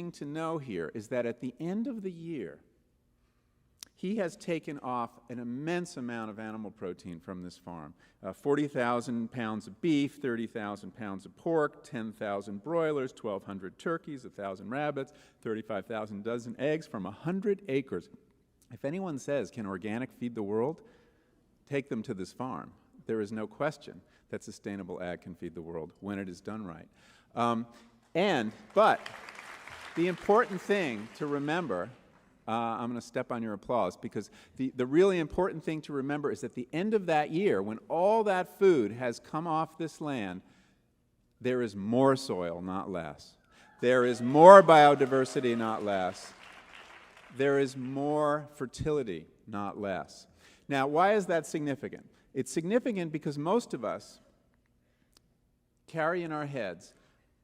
thing to know here is that at the end of the year, he has taken off an immense amount of animal protein from this farm. 40,000 pounds of beef, 30,000 pounds of pork, 10,000 broilers, 1,200 turkeys, 1,000 rabbits, 35,000 dozen eggs from 100 acres. If anyone says, can organic feed the world? Take them to this farm. There is no question that sustainable ag can feed the world when it is done right. But the important thing to remember, I'm going to step on your applause, because the really important thing to remember is at the end of that year, when all that food has come off this land, there is more soil, not less. There is more biodiversity, not less. There is more fertility, not less. Now, why is that significant? It's significant because most of us carry in our heads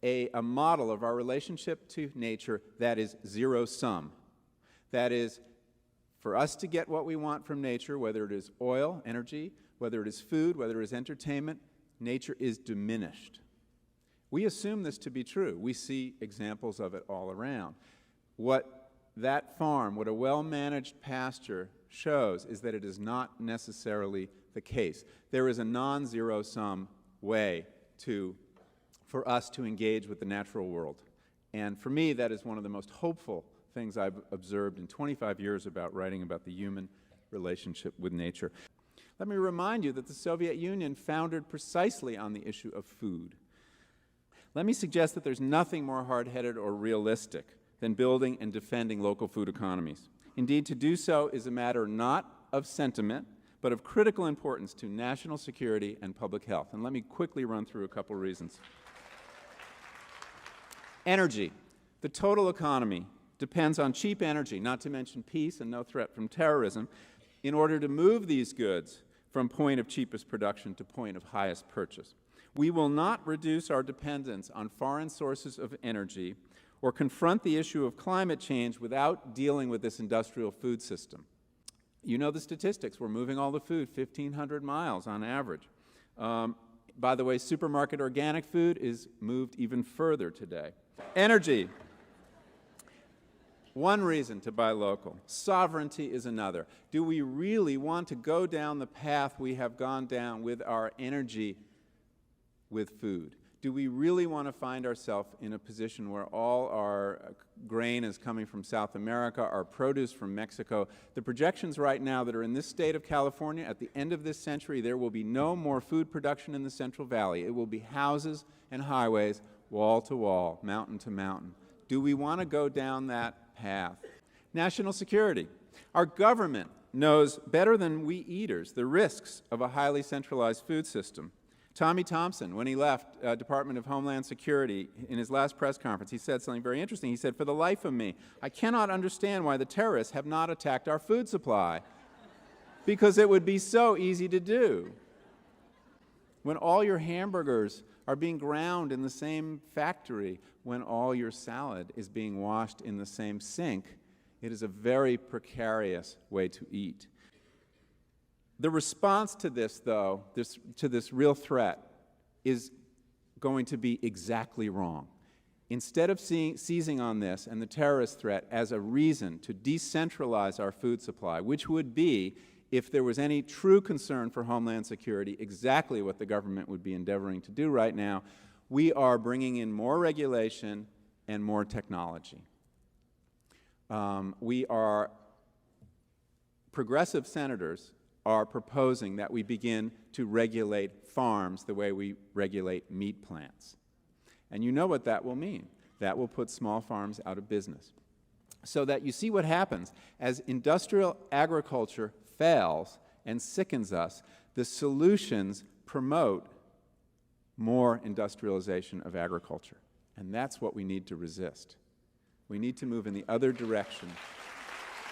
a model of our relationship to nature that is zero-sum. That is, for us to get what we want from nature, whether it is oil, energy, whether it is food, whether it is entertainment, nature is diminished. We assume this to be true. We see examples of it all around. What that farm, what a well-managed pasture shows is that it is not necessarily the case. There is a non-zero-sum way for us to engage with the natural world. And for me, that is one of the most hopeful things I've observed in 25 years about writing about the human relationship with nature. Let me remind you that the Soviet Union foundered precisely on the issue of food. Let me suggest that there's nothing more hard-headed or realistic than building and defending local food economies. Indeed, to do so is a matter not of sentiment, but of critical importance to national security and public health. And let me quickly run through a couple reasons. Energy. The total economy depends on cheap energy, not to mention peace and no threat from terrorism, in order to move these goods from point of cheapest production to point of highest purchase. We will not reduce our dependence on foreign sources of energy or confront the issue of climate change without dealing with this industrial food system. You know the statistics. We're moving all the food 1,500 miles on average. By the way, supermarket organic food is moved even further today. Energy. One reason to buy local. Sovereignty is another. Do we really want to go down the path we have gone down with our energy with food? Do we really want to find ourselves in a position where all our grain is coming from South America, our produce from Mexico? The projections right now that are in this state of California, at the end of this century, there will be no more food production in the Central Valley. It will be houses and highways, wall to wall, mountain to mountain. Do we want to go down that path? National security. Our government knows better than we eaters the risks of a highly centralized food system. Tommy Thompson, when he left Department of Homeland Security in his last press conference, he said something very interesting. He said, "For the life of me, I cannot understand why the terrorists have not attacked our food supply, because it would be so easy to do. When all your hamburgers are being ground in the same factory, when all your salad is being washed in the same sink, it is a very precarious way to eat." The response to this, though, to this real threat, is going to be exactly wrong. Instead of seizing on this and the terrorist threat as a reason to decentralize our food supply, which would be, if there was any true concern for Homeland Security, exactly what the government would be endeavoring to do right now, we are bringing in more regulation and more technology. Progressive senators are proposing that we begin to regulate farms the way we regulate meat plants. And you know what that will mean. That will put small farms out of business. So that you see what happens. As industrial agriculture fails and sickens us, the solutions promote more industrialization of agriculture. And that's what we need to resist. We need to move in the other direction.